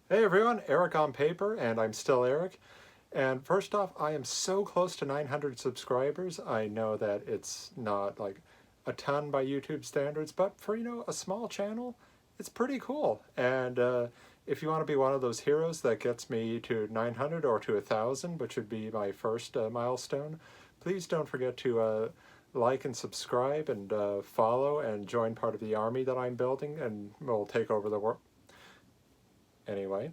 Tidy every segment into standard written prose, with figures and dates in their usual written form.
Hey everyone, Eric on paper, and I'm still Eric. And first off, I am so close to 900 subscribers. I know that it's not like a ton by YouTube standards, but for, a small channel, it's pretty cool. And if you want to be one of those heroes that gets me to 900 or to 1,000, which would be my first milestone, please don't forget to like and subscribe and follow and join part of the army that I'm building, and we'll take over the world. Anyway.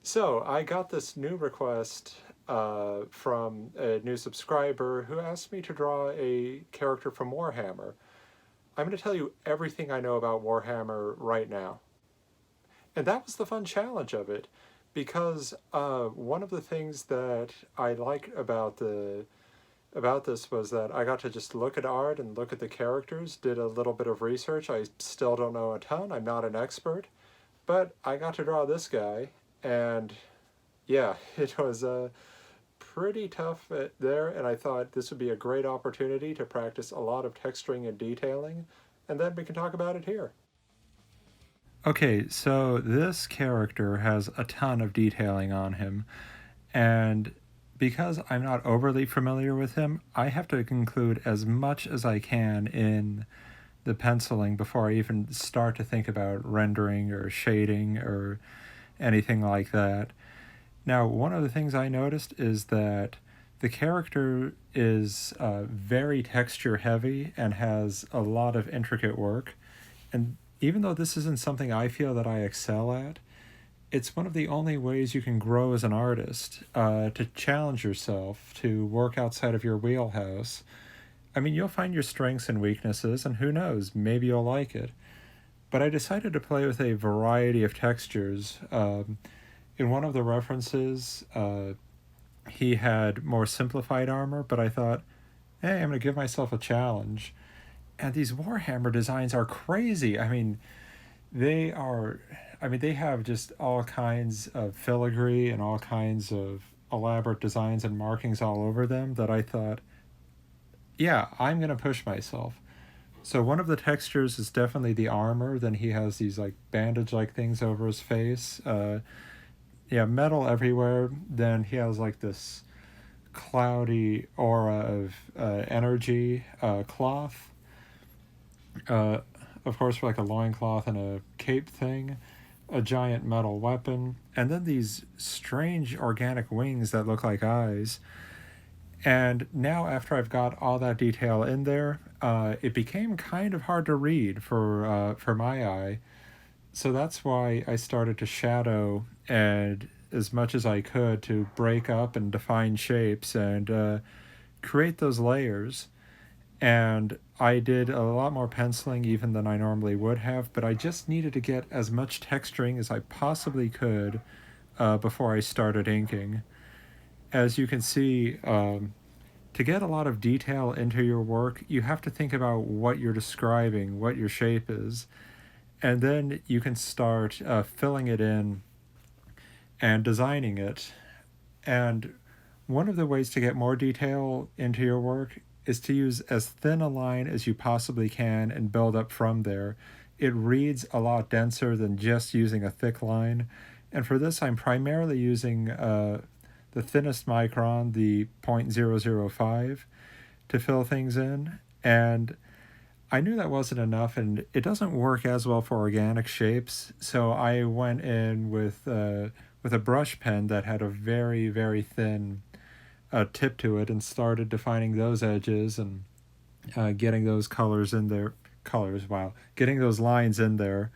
So I got this new request from a new subscriber who asked me to draw a character from Warhammer. I'm going to tell you everything I know about Warhammer right now. And that was the fun challenge of it, because one of the things that I liked about this was that I got to just look at art and look at the characters, did a little bit of research. I still don't know a ton. I'm not an expert, but I got to draw this guy, and yeah, it was pretty tough there, and I thought this would be a great opportunity to practice a lot of texturing and detailing, and then we can talk about it here. Okay, so this character has a ton of detailing on him, and because I'm not overly familiar with him, I have to include as much as I can in the penciling before I even start to think about rendering or shading or anything like that. Now, one of the things I noticed is that the character is very texture heavy and has a lot of intricate work. And even though this isn't something I feel that I excel at, it's one of the only ways you can grow as an artist, to challenge yourself, to work outside of your wheelhouse. I mean, you'll find your strengths and weaknesses, and who knows, maybe you'll like it. But I decided to play with a variety of textures. In one of the references, he had more simplified armor, but I thought, hey, I'm going to give myself a challenge. And these Warhammer designs are crazy. They are, they have just all kinds of filigree and all kinds of elaborate designs and markings all over them that I thought, yeah, I'm going to push myself. So one of the textures is definitely the armor. Then he has these like bandage-like things over his face. Yeah, metal everywhere. Then he has like this cloudy aura of energy cloth. Uh, of course, for like a loincloth and a cape thing, a giant metal weapon, and then these strange organic wings that look like eyes. And now, after I've got all that detail in there, it became kind of hard to read for my eye. So that's why I started to shadow and as much as I could to break up and define shapes and create those layers. And I did a lot more penciling even than I normally would have, but I just needed to get as much texturing as I possibly could before I started inking. As you can see, to get a lot of detail into your work, you have to think about what you're describing, what your shape is, and then you can start filling it in and designing it. And one of the ways to get more detail into your work is to use as thin a line as you possibly can and build up from there. It reads a lot denser than just using a thick line. And for this, I'm primarily using the thinnest micron, the 0.005, to fill things in. And I knew that wasn't enough, and it doesn't work as well for organic shapes. So I went in with a brush pen that had a very, very thin tip to it and started defining those edges and getting those colors in there. Colors, wow. Getting those lines in there.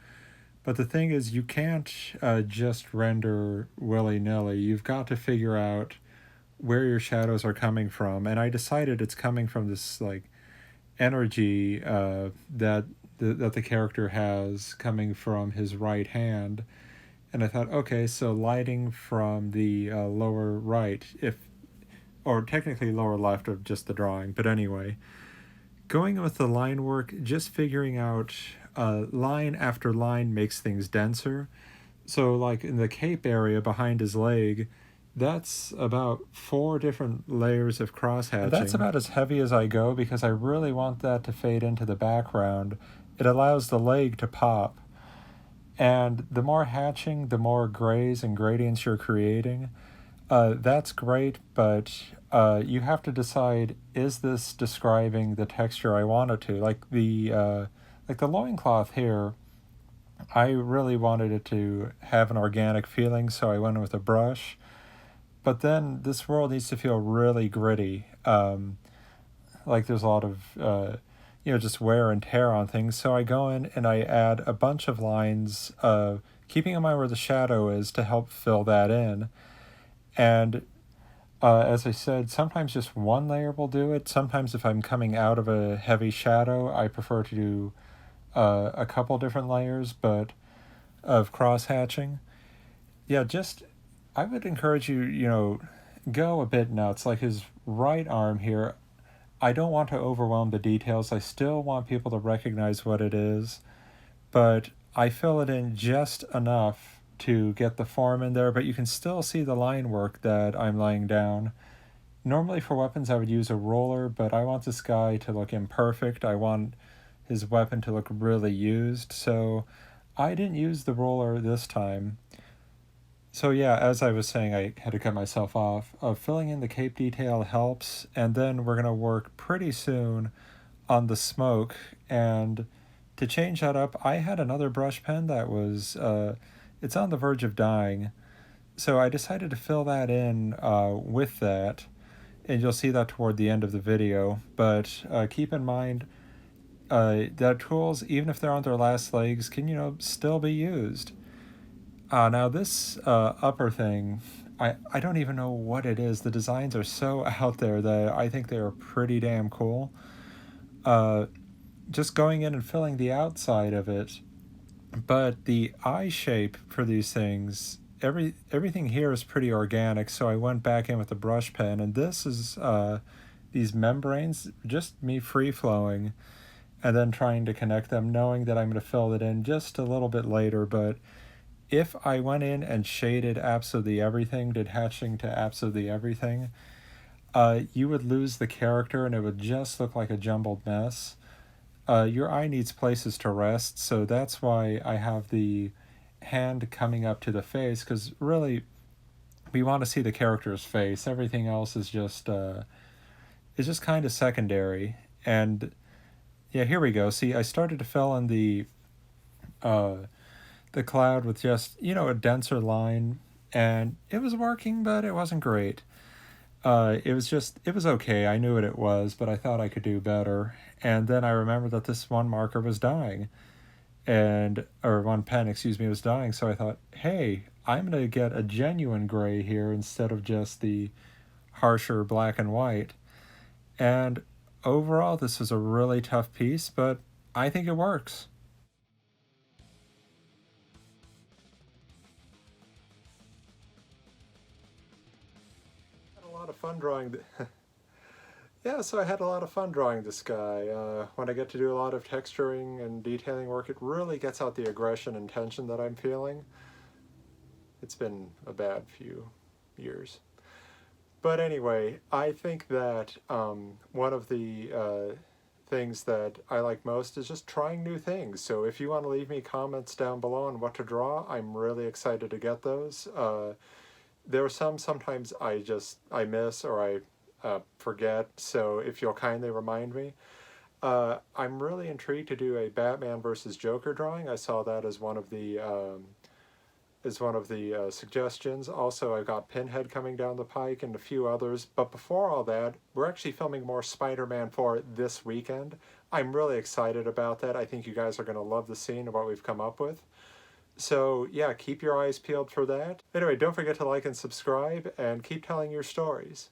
But the thing is, you can't just render willy-nilly. You've got to figure out where your shadows are coming from. And I decided it's coming from this like energy that the character has coming from his right hand. And I thought, okay, so lighting from the lower right, or technically lower left of just the drawing, but anyway, going with the line work, just figuring out line after line makes things denser. So, like in the cape area behind his leg, that's about 4 different layers of cross hatching. And that's about as heavy as I go because I really want that to fade into the background. It allows the leg to pop. And the more hatching, the more grays and gradients you're creating. That's great, but you have to decide, is this describing the texture I want it to? Like the loincloth here, I really wanted it to have an organic feeling, so I went with a brush. But then this world needs to feel really gritty. Like there's a lot of just wear and tear on things. So I go in and I add a bunch of lines, keeping in mind where the shadow is to help fill that in. And as I said, sometimes just one layer will do it. Sometimes if I'm coming out of a heavy shadow, I prefer to do a couple different layers, but of cross hatching. Yeah, just I would encourage you, go a bit nuts. Like his right arm here, I don't want to overwhelm the details. I still want people to recognize what it is, but I fill it in just enough to get the form in there, but you can still see the line work that I'm laying down. Normally for weapons I would use a roller, but I want this guy to look imperfect. I want his weapon to look really used, so I didn't use the roller this time. So yeah, as I was saying, I had to cut myself off. Filling in the cape detail helps, and then we're going to work pretty soon on the smoke. And to change that up, I had another brush pen that was, it's on the verge of dying. So I decided to fill that in with that, and you'll see that toward the end of the video. But keep in mind that tools, even if they're on their last legs, can, still be used. Now this upper thing, I don't even know what it is. The designs are so out there that I think they are pretty damn cool. Just going in and filling the outside of it, but the eye shape for these things, everything here is pretty organic, so I went back in with the brush pen, and this is these membranes, just me free-flowing, and then trying to connect them, knowing that I'm going to fill it in just a little bit later, but if I went in and shaded absolutely everything, did hatching to absolutely everything, you would lose the character and it would just look like a jumbled mess. Your eye needs places to rest, so that's why I have the hand coming up to the face, because really we want to see the character's face. Everything else is just kind of secondary. And yeah, here we go. See, I started to fill in the cloud with just, a denser line, and it was working, but it wasn't great. It was okay. I knew what it was, but I thought I could do better. And then I remembered that this one marker was dying, or one pen, was dying. So I thought, hey, I'm going to get a genuine gray here instead of just the harsher black and white. And overall, this was a really tough piece, but I think it works. I had a lot of fun drawing. Yeah, so I had a lot of fun drawing this guy. When I get to do a lot of texturing and detailing work, it really gets out the aggression and tension that I'm feeling. It's been a bad few years. But anyway, I think that one of the things that I like most is just trying new things. So if you want to leave me comments down below on what to draw, I'm really excited to get those. There are sometimes I miss or I forget, so if you'll kindly remind me. I'm really intrigued to do a Batman versus Joker drawing. I saw that as one of the suggestions. Also, I've got Pinhead coming down the pike and a few others. But before all that, we're actually filming more Spider-Man 4 this weekend. I'm really excited about that. I think you guys are going to love the scene of what we've come up with. So yeah, keep your eyes peeled for that. Anyway, don't forget to like and subscribe, and keep telling your stories.